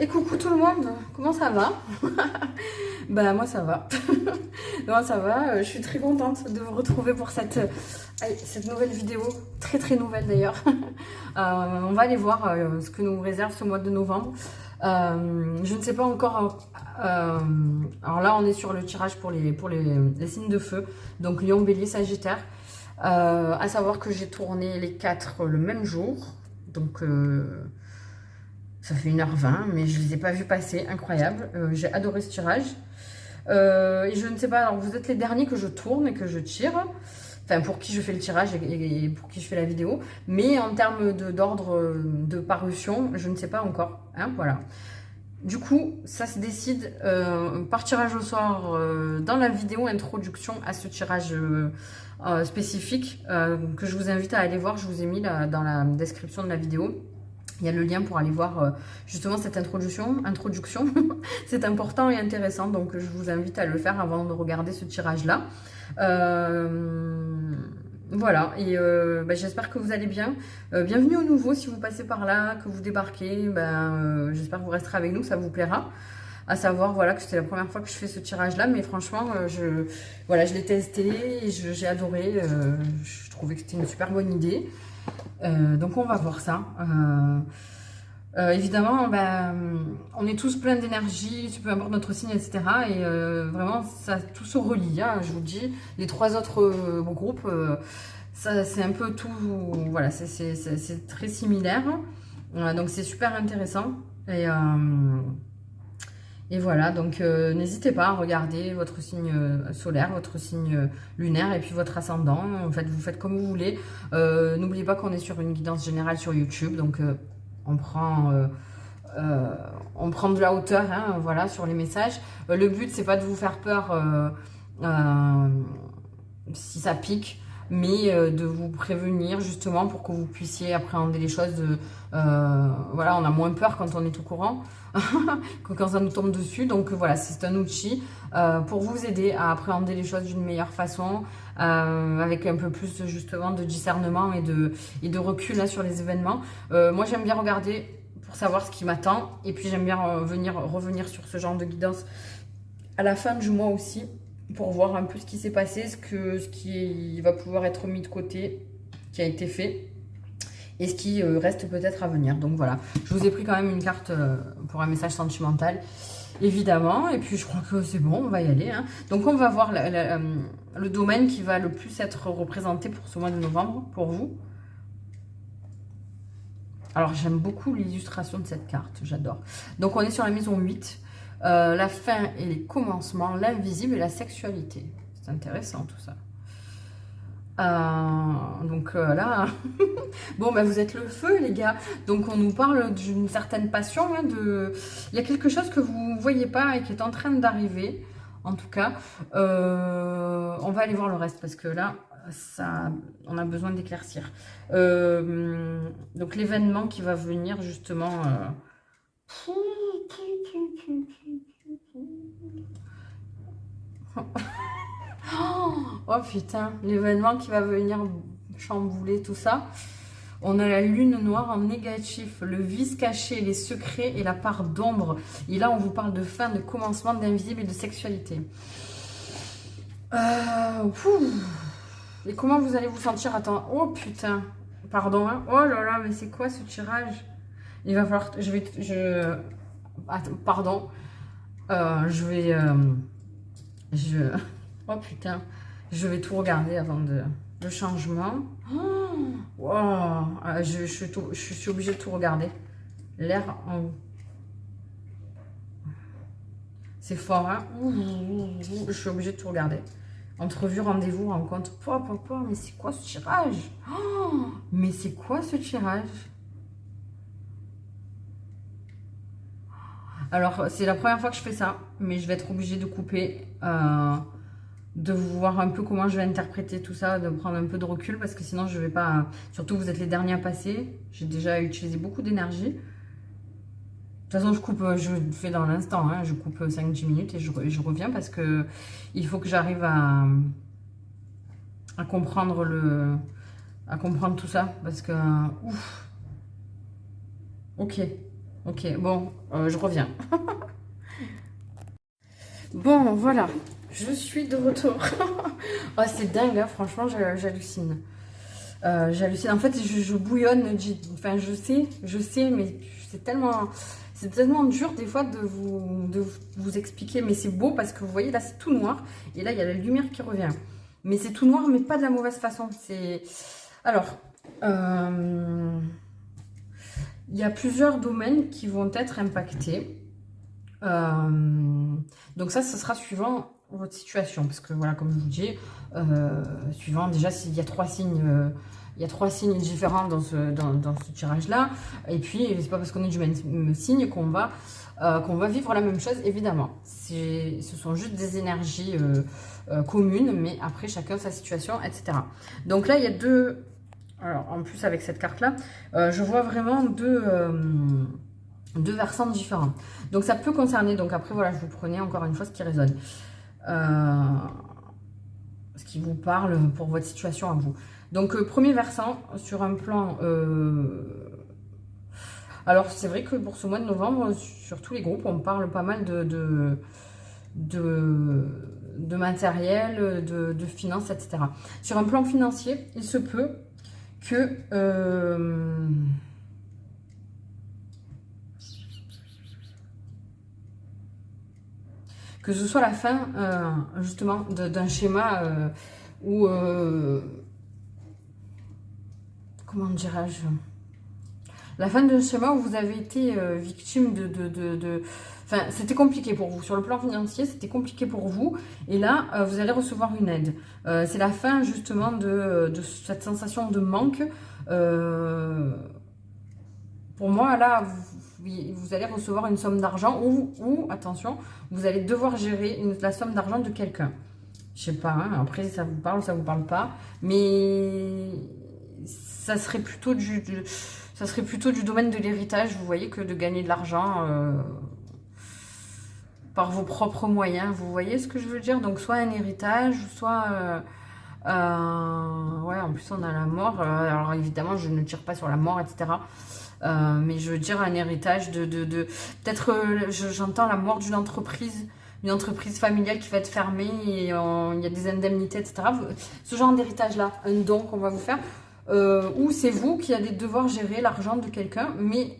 Et coucou tout le monde, comment ça va? Ben moi ça va. Moi ça va, je suis très contente de vous retrouver pour cette nouvelle vidéo, très nouvelle d'ailleurs. On va aller voir ce que nous réserve ce mois de novembre. Je ne sais pas encore. Alors là on est sur le tirage pour les signes de feu, donc Lion, Bélier, Sagittaire. À savoir que j'ai tourné les 4 le même jour, donc ça fait 1h20, mais je ne les ai pas vus passer, incroyable. J'ai adoré ce tirage. Et je ne sais pas, alors vous êtes les derniers que je tourne et que je tire. Enfin, pour qui je fais le tirage et pour qui je fais la vidéo. Mais en termes d'ordre de parution, je ne sais pas encore. Hein, voilà. Du coup, ça se décide par tirage au sort dans la vidéo introduction à ce tirage spécifique que je vous invite à aller voir. Je vous ai mis dans la description de la vidéo. Il y a le lien pour aller voir justement cette introduction. C'est important et intéressant, donc je vous invite à le faire avant de regarder ce tirage-là. Voilà, et j'espère que vous allez bien. Bienvenue aux nouveaux si vous passez par là, que vous débarquez. J'espère que vous resterez avec nous, ça vous plaira. À savoir, voilà, que c'était la première fois que je fais ce tirage-là, mais franchement, je l'ai testé et j'ai adoré. Je trouvais que c'était une super bonne idée. Donc on va voir ça. Évidemment, on est tous pleins d'énergie, peu importe notre signe, etc. Et vraiment, ça tout se relie. Hein, je vous dis, les 3 autres groupes, c'est un peu tout. Voilà, c'est très similaire. Donc c'est super intéressant. Et voilà, donc n'hésitez pas à regarder votre signe solaire, votre signe lunaire et puis votre ascendant. En fait, vous faites comme vous voulez. N'oubliez pas qu'on est sur une guidance générale sur YouTube, donc on prend de la hauteur, hein, voilà, sur les messages. Le but, c'est pas de vous faire peur si ça pique, mais de vous prévenir justement pour que vous puissiez appréhender les choses. Voilà, on a moins peur quand on est au courant que quand ça nous tombe dessus. Donc voilà, c'est un outil pour vous aider à appréhender les choses d'une meilleure façon, avec un peu plus justement de discernement et de recul là, sur les événements. Moi, j'aime bien regarder pour savoir ce qui m'attend, et puis j'aime bien revenir sur ce genre de guidance à la fin du mois aussi, pour voir un peu ce qui s'est passé, ce qui va pouvoir être mis de côté, qui a été fait, et ce qui reste peut-être à venir. Donc voilà, je vous ai pris quand même une carte pour un message sentimental, évidemment, et puis je crois que c'est bon, on va y aller. Hein. Donc on va voir le domaine qui va le plus être représenté pour ce mois de novembre, pour vous. Alors j'aime beaucoup l'illustration de cette carte, j'adore. Donc on est sur la maison 8. La fin et les commencements, l'invisible et la sexualité. C'est intéressant tout ça. Donc là, bon, vous êtes le feu les gars. Donc on nous parle d'une certaine passion. Hein, il y a quelque chose que vous ne voyez pas et qui est en train d'arriver. En tout cas, on va aller voir le reste parce que là, on a besoin d'éclaircir. Donc l'événement qui va venir justement... Oh putain, l'événement qui va venir chambouler tout ça. On a la lune noire en négatif, le vice caché, les secrets et la part d'ombre. Et là, on vous parle de fin, de commencement, d'invisible et de sexualité. Et comment vous allez vous sentir? Attends, oh putain, pardon. Hein. Oh là là, mais c'est quoi ce tirage? Il va falloir... Attends, pardon. Oh putain, je vais tout regarder avant le changement. Oh, wow. Je suis obligée de tout regarder. L'air en haut. C'est fort, hein? Je suis obligée de tout regarder. Entrevue, rendez-vous, rencontre. Mais c'est quoi ce tirage? Oh, mais c'est quoi ce tirage? Alors, c'est la première fois que je fais ça, mais je vais être obligée de couper, de voir un peu comment je vais interpréter tout ça, de prendre un peu de recul, parce que sinon je vais pas... Surtout, vous êtes les derniers à passer. J'ai déjà utilisé beaucoup d'énergie. De toute façon, je fais dans l'instant, hein, je coupe 5-10 minutes et je reviens, parce que il faut que j'arrive à comprendre tout ça, parce que... Ouf. Ok. Ok, bon, je reviens. Bon, voilà, je suis de retour. Oh, c'est dingue, hein, franchement, j'hallucine. J'hallucine. En fait, je bouillonne. Enfin, je sais, mais c'est tellement dur des fois de vous expliquer. Mais c'est beau parce que vous voyez, là, c'est tout noir. Et là, il y a la lumière qui revient. Mais c'est tout noir, mais pas de la mauvaise façon. Alors, il y a plusieurs domaines qui vont être impactés. Donc ça, ce sera suivant votre situation. Parce que voilà, comme je vous dis, suivant déjà s'il y a trois signes... il y a trois signes différents dans ce tirage-là. Et puis, c'est pas parce qu'on est du même signe qu'on va vivre la même chose, évidemment. Ce sont juste des énergies communes, mais après, chacun sa situation, etc. Donc là, il y a deux... Alors, en plus, avec cette carte-là, je vois vraiment deux versants différents. Donc, ça peut concerner... Donc, après, voilà, je vous prenais encore une fois ce qui résonne. Ce qui vous parle pour votre situation à vous. Donc, premier versant, sur un plan... Alors, c'est vrai que pour ce mois de novembre, sur tous les groupes, on parle pas mal de matériel, de finances, etc. Sur un plan financier, il se peut que... que ce soit la fin, justement, d'un schéma où... comment dirais-je, la fin d'un schéma où vous avez été victime Enfin, c'était compliqué pour vous. Sur le plan financier, c'était compliqué pour vous. Et là, vous allez recevoir une aide. C'est la fin, justement, de cette sensation de manque. Pour moi, là, vous allez recevoir une somme d'argent ou, attention, vous allez devoir gérer la somme d'argent de quelqu'un. Je sais pas, hein, après, ça vous parle ou ça vous parle pas. Mais... ça serait plutôt du domaine de l'héritage, vous voyez, que de gagner de l'argent par vos propres moyens. Vous voyez ce que je veux dire? Donc, soit un héritage, soit... ouais, en plus, on a la mort. Alors, évidemment, je ne tire pas sur la mort, etc. Mais je veux dire un héritage peut-être, j'entends la mort d'une entreprise familiale qui va être fermée et il y a des indemnités, etc. Ce genre d'héritage-là, un don qu'on va vous faire. Ou c'est vous qui allez devoir gérer l'argent de quelqu'un, mais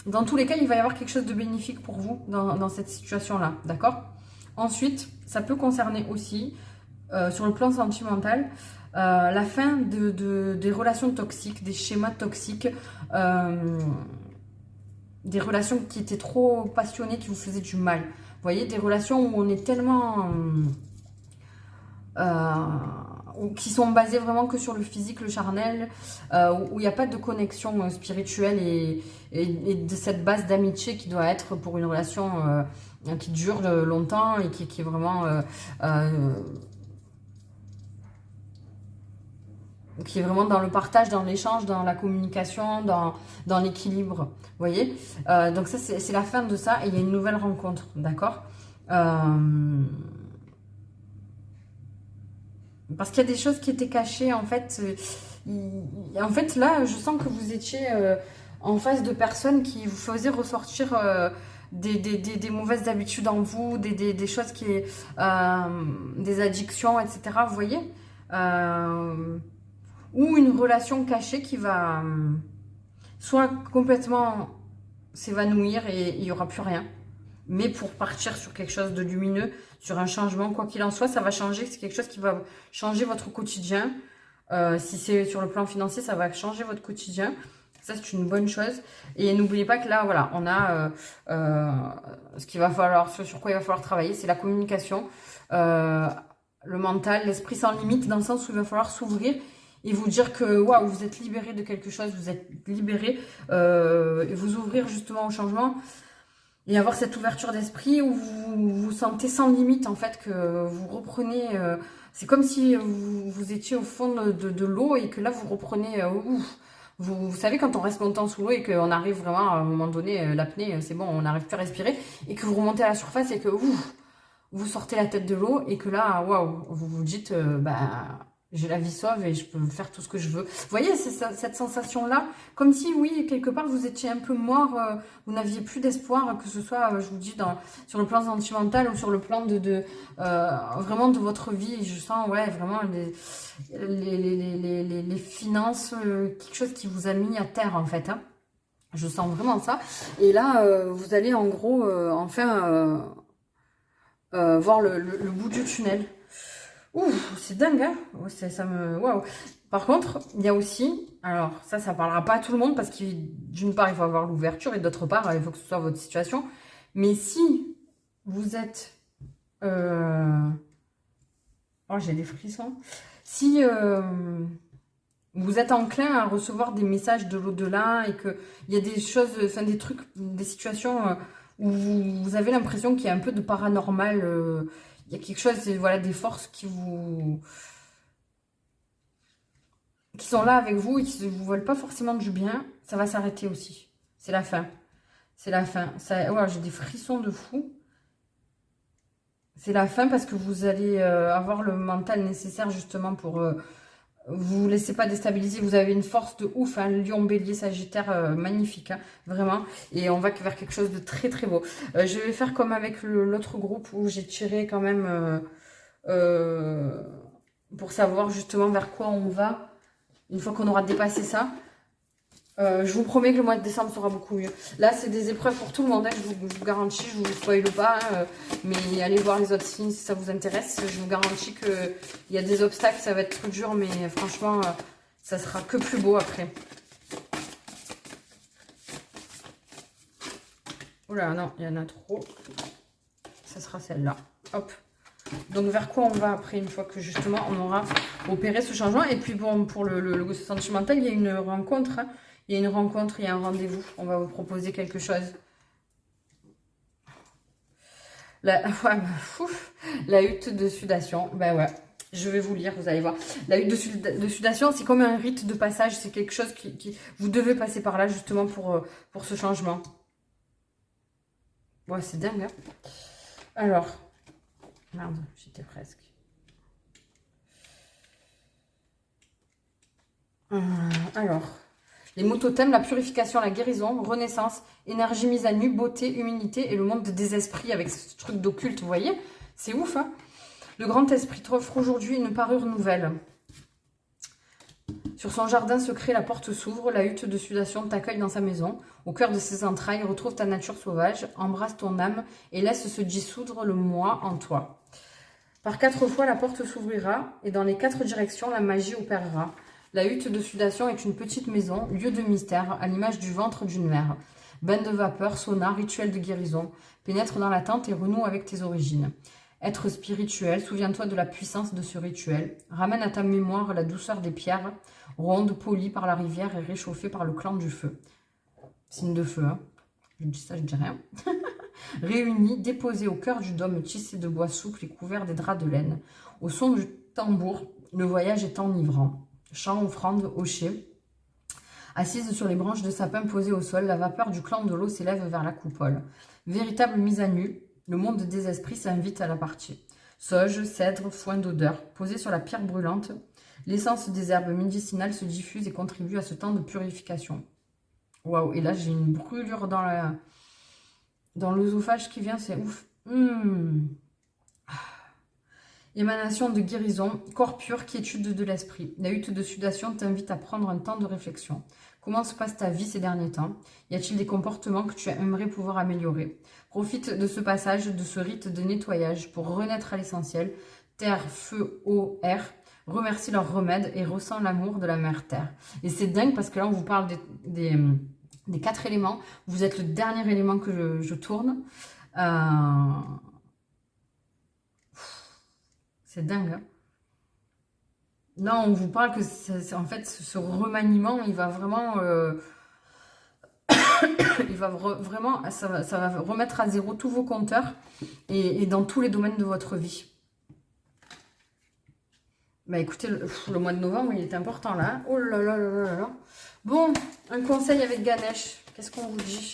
dans tous les cas, il va y avoir quelque chose de bénéfique pour vous dans cette situation-là, d'accord? Ensuite, ça peut concerner aussi, sur le plan sentimental, la fin des relations toxiques, des schémas toxiques, des relations qui étaient trop passionnées, qui vous faisaient du mal. Vous voyez, des relations où on est tellement... qui sont basées vraiment que sur le physique, le charnel, où il n'y a pas de connexion spirituelle et de cette base d'amitié qui doit être pour une relation qui dure longtemps et qui est vraiment... qui est vraiment dans le partage, dans l'échange, dans la communication, dans l'équilibre. Vous voyez, donc ça, c'est la fin de ça et il y a une nouvelle rencontre, d'accord? Parce qu'il y a des choses qui étaient cachées, en fait. En fait, là, je sens que vous étiez en face de personnes qui vous faisaient ressortir des mauvaises habitudes en vous, des choses des addictions, etc. Vous voyez, ou une relation cachée qui va soit complètement s'évanouir et il n'y aura plus rien. Mais pour partir sur quelque chose de lumineux, sur un changement, quoi qu'il en soit, ça va changer. C'est quelque chose qui va changer votre quotidien. Si c'est sur le plan financier, ça va changer votre quotidien. Ça, c'est une bonne chose. Et n'oubliez pas que là, voilà, on a ce sur quoi il va falloir travailler, c'est la communication, le mental, l'esprit sans limite, dans le sens où il va falloir s'ouvrir et vous dire que waouh, vous êtes libéré de quelque chose, vous êtes libéré, et vous ouvrir justement au changement. Et avoir cette ouverture d'esprit où vous vous sentez sans limite, en fait, que vous reprenez... c'est comme si vous étiez au fond de l'eau et que là, vous reprenez... vous savez, quand on reste longtemps sous l'eau et qu'on arrive vraiment, à un moment donné, l'apnée, c'est bon, on n'arrive plus à respirer, et que vous remontez à la surface et que vous sortez la tête de l'eau et que là, waouh, vous vous dites, bah... J'ai la vie sauve et je peux faire tout ce que je veux. Vous voyez, c'est cette sensation-là, comme si, oui, quelque part, vous étiez un peu mort, vous n'aviez plus d'espoir, que ce soit, je vous dis, sur le plan sentimental ou sur le plan vraiment de votre vie. Je sens, ouais, vraiment les finances, quelque chose qui vous a mis à terre, en fait. Hein. Je sens vraiment ça. Et là, vous allez, en gros, enfin, voir le bout du tunnel. Ouh, c'est dingue, hein. Ça me... Waouh. Par contre, il y a aussi... Alors, ça parlera pas à tout le monde parce que, d'une part, il faut avoir l'ouverture et d'autre part, il faut que ce soit votre situation. Mais si vous êtes... Oh, j'ai des frissons. Si vous êtes enclin à recevoir des messages de l'au-delà et qu'il y a des choses, enfin des trucs, des situations où vous avez l'impression qu'il y a un peu de paranormal... il y a quelque chose, voilà, des forces qui sont là avec vous et qui ne vous veulent pas forcément du bien, ça va s'arrêter aussi. C'est la fin. C'est la fin. Ouais, j'ai des frissons de fou. C'est la fin parce que vous allez avoir le mental nécessaire justement pour... vous laissez pas déstabiliser. Vous avez une force de ouf. Hein, Lion, Bélier, Sagittaire, magnifique. Hein, vraiment. Et on va vers quelque chose de très très beau. Je vais faire comme avec l'autre groupe où j'ai tiré quand même... pour savoir justement vers quoi on va. Une fois qu'on aura dépassé ça, je vous promets que le mois de décembre sera beaucoup mieux. Là, c'est des épreuves pour tout le monde, hein, je vous garantis, je vous spoil pas, mais allez voir les autres signes si ça vous intéresse. Je vous garantis qu'il y a des obstacles, ça va être trop dur, mais franchement, ça sera que plus beau après. Oula, non, il y en a trop. Ça sera celle-là. Hop. Donc, vers quoi on va après, une fois que justement on aura opéré ce changement. Et puis, bon, pour le sentimental, il y a une rencontre. Hein. Il y a une rencontre, il y a un rendez-vous. On va vous proposer quelque chose. La hutte de sudation. Ben ouais, je vais vous lire, vous allez voir. La hutte de sudation, c'est comme un rite de passage. C'est quelque chose qui... Vous devez passer par là, justement, pour ce changement. Ouais, c'est dingue, hein. Alors... Merde, j'étais presque. Alors, les mots totems, la purification, la guérison, renaissance, énergie mise à nu, beauté, humilité et le monde des esprits avec ce truc d'occulte, vous voyez? C'est ouf, hein? Le grand esprit t'offre aujourd'hui une parure nouvelle. Sur son jardin secret, la porte s'ouvre, la hutte de sudation t'accueille dans sa maison. Au cœur de ses entrailles, retrouve ta nature sauvage, embrasse ton âme et laisse se dissoudre le moi en toi. Par 4 fois, la porte s'ouvrira et dans les 4 directions, la magie opérera. La hutte de sudation est une petite maison, lieu de mystère, à l'image du ventre d'une mère. Bain de vapeur, sauna, rituel de guérison. Pénètre dans la tente et renoue avec tes origines. Être spirituel, souviens-toi de la puissance de ce rituel. Ramène à ta mémoire la douceur des pierres, rondes, polies par la rivière et réchauffées par le clan du feu. Signe de feu, hein. Je dis ça, je dis rien. Réunis, déposés au cœur du dôme tissé de bois souple et couvert des draps de laine. Au son du tambour, le voyage est enivrant. Chant, offrande, hocher. Assise sur les branches de sapin posées au sol, la vapeur du clan de l'eau s'élève vers la coupole. Véritable mise à nu, le monde des esprits s'invite à la partie. Sauge, cèdre, foin d'odeur, posés sur la pierre brûlante, l'essence des herbes médicinales se diffuse et contribue à ce temps de purification. Waouh, et là j'ai une brûlure dans l'œsophage qui vient, c'est ouf. Émanation de guérison, corps pur, quiétude de l'esprit. La hutte de sudation t'invite à prendre un temps de réflexion. Comment se passe ta vie ces derniers temps? Y a-t-il des comportements que tu aimerais pouvoir améliorer? Profite de ce passage, de ce rite de nettoyage pour renaître à l'essentiel. Terre, feu, eau, air. Remercie leur remède et ressens l'amour de la mère terre. Et c'est dingue parce que là on vous parle des 4 éléments. Vous êtes le dernier élément que je tourne. C'est dingue. Hein. Là, on vous parle que en fait, ce remaniement, il va vraiment... vraiment, ça va remettre à zéro tous vos compteurs et dans tous les domaines de votre vie. Bah écoutez, le mois de novembre, il est important là. Oh là là là là là. Bon, un conseil avec Ganesh. Qu'est-ce qu'on vous dit?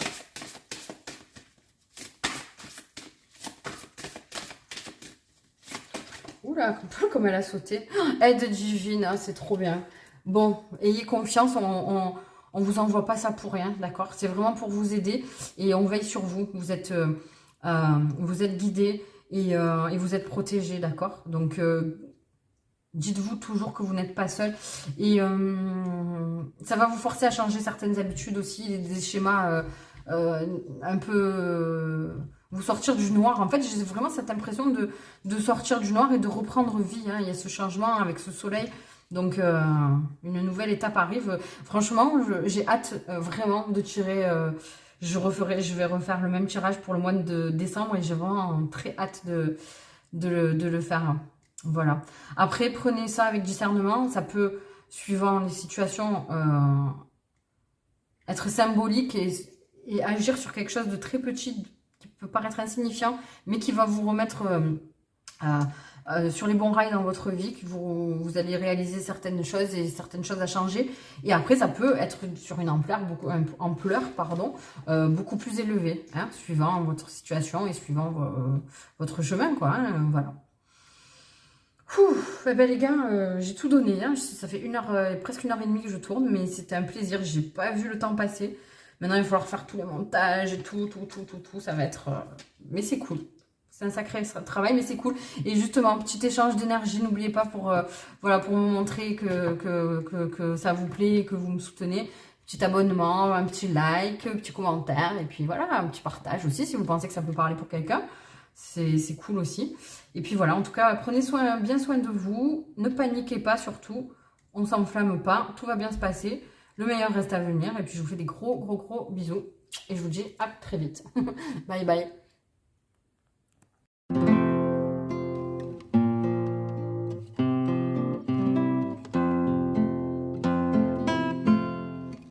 Oula, comme elle a sauté. Aide divine, hein, c'est trop bien. Bon, ayez confiance, on vous envoie pas ça pour rien, d'accord? C'est vraiment pour vous aider et on veille sur vous. Vous êtes guidés et vous êtes protégés, d'accord? Donc, dites-vous toujours que vous n'êtes pas seul. Et ça va vous forcer à changer certaines habitudes aussi, des schémas un peu... vous sortir du noir. En fait, j'ai vraiment cette impression de sortir du noir et de reprendre vie. Hein. Il y a ce changement avec ce soleil. Donc, une nouvelle étape arrive. Franchement, j'ai hâte vraiment de tirer... je vais refaire le même tirage pour le mois de décembre et j'ai vraiment très hâte de le faire. Voilà. Après, prenez ça avec discernement. Ça peut, suivant les situations, être symbolique et agir sur quelque chose de très petit, qui peut paraître insignifiant, mais qui va vous remettre sur les bons rails dans votre vie, que vous allez réaliser certaines choses et certaines choses à changer. Et après, ça peut être sur une ampleur beaucoup plus élevée, hein, suivant votre situation et suivant votre chemin, quoi. Hein, voilà. Eh ben les gars, j'ai tout donné. Hein. Ça fait presque 1 heure et demie que je tourne, mais c'était un plaisir. J'ai pas vu le temps passer. Maintenant, il va falloir faire tous les montages et tout. Ça va être... Mais c'est cool. C'est un sacré travail, mais c'est cool. Et justement, petit échange d'énergie. N'oubliez pas voilà, pour me montrer que ça vous plaît et que vous me soutenez. Petit abonnement, un petit like, un petit commentaire. Et puis voilà, un petit partage aussi si vous pensez que ça peut parler pour quelqu'un. C'est cool aussi. Et puis voilà, en tout cas, prenez bien soin de vous. Ne paniquez pas surtout. On ne s'enflamme pas. Tout va bien se passer. Le meilleur reste à venir. Et puis, je vous fais des gros bisous. Et je vous dis à très vite. Bye bye.